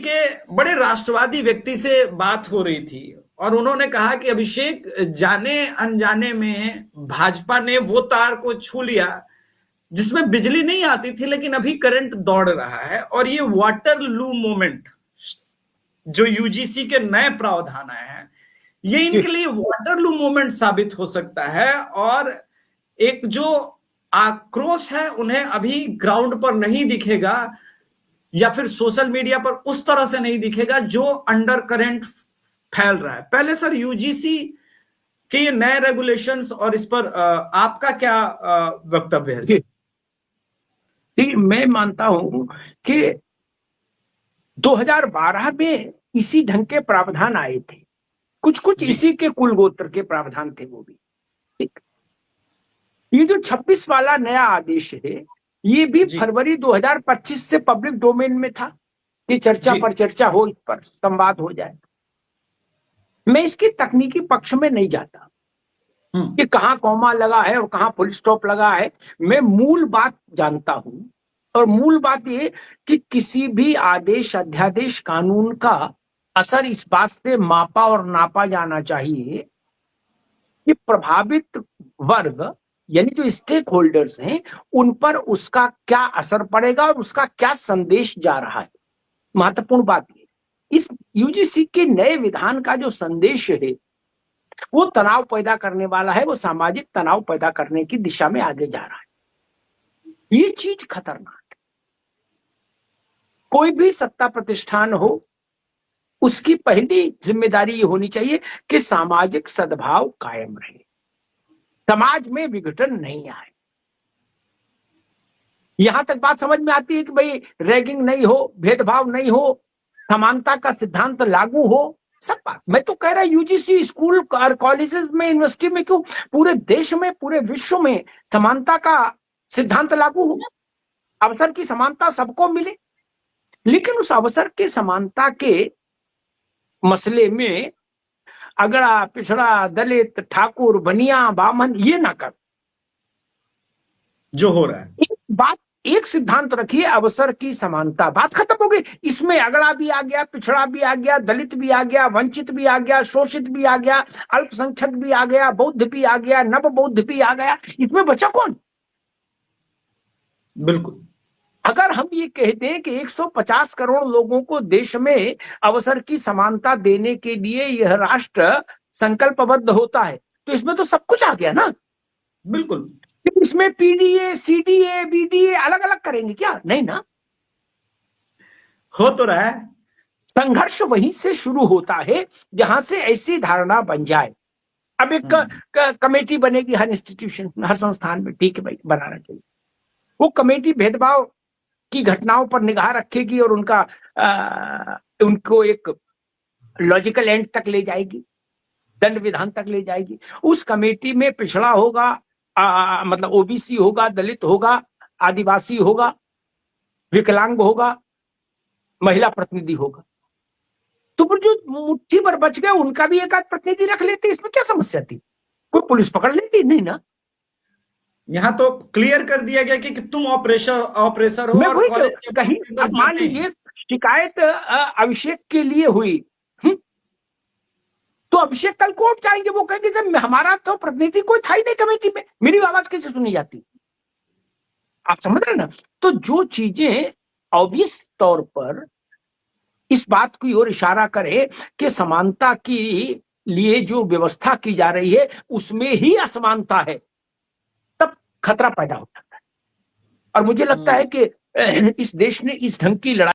के बड़े राष्ट्रवादी व्यक्ति से बात हो रही थी और उन्होंने कहा कि अभिषेक, जाने अनजाने में भाजपा ने वो तार को छू लिया जिसमें बिजली नहीं आती थी लेकिन अभी करंट दौड़ रहा है, और ये वाटर लू मूवमेंट जो यूजीसी के नए प्रावधान आए हैं, ये इनके लिए वाटर लू मूवमेंट साबित हो सकता है। और एक जो आक्रोश है उन्हें अभी ग्राउंड पर नहीं दिखेगा या फिर सोशल मीडिया पर उस तरह से नहीं दिखेगा जो अंडर करंट फैल रहा है। पहले सर, यूजीसी के ये नए रेगुलेशंस और इस पर आपका क्या वक्तव्य है सर? मैं मानता हूं कि 2012 में इसी ढंग के प्रावधान आए थे, कुछ इसी के कुल गोत्र के प्रावधान थे वो भी। ठीक, ये जो 26 वाला नया आदेश है ये भी फरवरी 2025 से पब्लिक डोमेन में था कि चर्चा पर चर्चा हो, इस पर संवाद हो जाए। मैं इसकी तकनीकी पक्ष में नहीं जाता कि कहां कॉमा लगा है और कहां फुल स्टॉप लगा है। मैं मूल बात जानता हूं, और मूल बात ये कि किसी भी आदेश अध्यादेश कानून का असर इस बात से मापा और नापा जाना चाहिए कि प्रभावित वर्ग यानी जो स्टेक होल्डर्स हैं उन पर उसका क्या असर पड़ेगा और उसका क्या संदेश जा रहा है। महत्वपूर्ण बात ये, इस यूजीसी के नए विधान का जो संदेश है वो तनाव पैदा करने वाला है, वो सामाजिक तनाव पैदा करने की दिशा में आगे जा रहा है। ये चीज खतरनाक है। कोई भी सत्ता प्रतिष्ठान हो, उसकी पहली जिम्मेदारी ये होनी चाहिए कि सामाजिक सद्भाव कायम रहे, समाज में विघटन नहीं आए। यहां तक बात समझ में आती है कि भाई रैगिंग नहीं हो, भेदभाव नहीं हो, समानता का सिद्धांत लागू हो, सब बात। मैं तो कह रहा यूजीसी स्कूल और कॉलेजेस में, यूनिवर्सिटी में क्यों, पूरे देश में, पूरे विश्व में समानता का सिद्धांत लागू हो, अवसर की समानता सबको मिले। लेकिन उस अवसर के समानता के मसले में अगड़ा पिछड़ा, दलित, ठाकुर, बनिया, बामन ये ना कर जो हो रहा है। एक बात, एक सिद्धांत रखिए, अवसर की समानता, बात खत्म हो गई। इसमें अगड़ा भी आ गया, पिछड़ा भी आ गया, दलित भी आ गया, वंचित भी आ गया, शोषित भी आ गया, अल्पसंख्यक भी आ गया, बौद्ध भी आ गया, नव बौद्ध भी आ गया, इसमें बचा कौन? बिल्कुल। अगर हम ये कहते हैं कि 150 करोड़ लोगों को देश में अवसर की समानता देने के लिए यह राष्ट्र संकल्पबद्ध होता है, तो इसमें तो सब कुछ आ गया ना। बिल्कुल। इसमें पीडीए, सीडीए, बीडीए अलग अलग करेंगे क्या? नहीं ना। हो तो रहा है। संघर्ष वहीं से शुरू होता है जहां से ऐसी धारणा बन जाए। अब एक कमेटी बनेगी हर इंस्टीट्यूशन, हर संस्थान में, ठीक है भाई, बनाना चाहिए। वो कमेटी भेदभाव की घटनाओं पर निगाह रखेगी और उनको एक लॉजिकल एंड तक ले जाएगी, दंड विधान तक ले जाएगी। उस कमेटी में पिछड़ा होगा, मतलब ओबीसी होगा, दलित होगा, आदिवासी होगा, विकलांग होगा, महिला प्रतिनिधि होगा। तो फिर जो मुट्ठी भर बच गए उनका भी एक आध प्रतिनिधि रख लेते, इसमें क्या समस्या थी? कोई पुलिस पकड़ लेती? नहीं ना। यहाँ तो क्लियर कर दिया गया कि तुम ऑपरेटर हो और कॉलेज के कहीं मान लीजिए शिकायत अभिषेक के लिए हुई, तो अभिषेक कल कोर्ट जाएंगे, वो कहेंगे जब हमारा तो प्रतिनिधि कोई था ही नहीं कमेटी में, मेरी आवाज कैसे सुनी जाती? आप समझ रहे ना। तो जो चीजें ऑब्वियस तौर पर इस बात की ओर इशारा करे कि समानता की लिए जो व्यवस्था की जा रही है उसमें ही असमानता है, तब खतरा पैदा हो जाता है। और मुझे लगता है कि इस देश ने इस ढंग की लड़ाई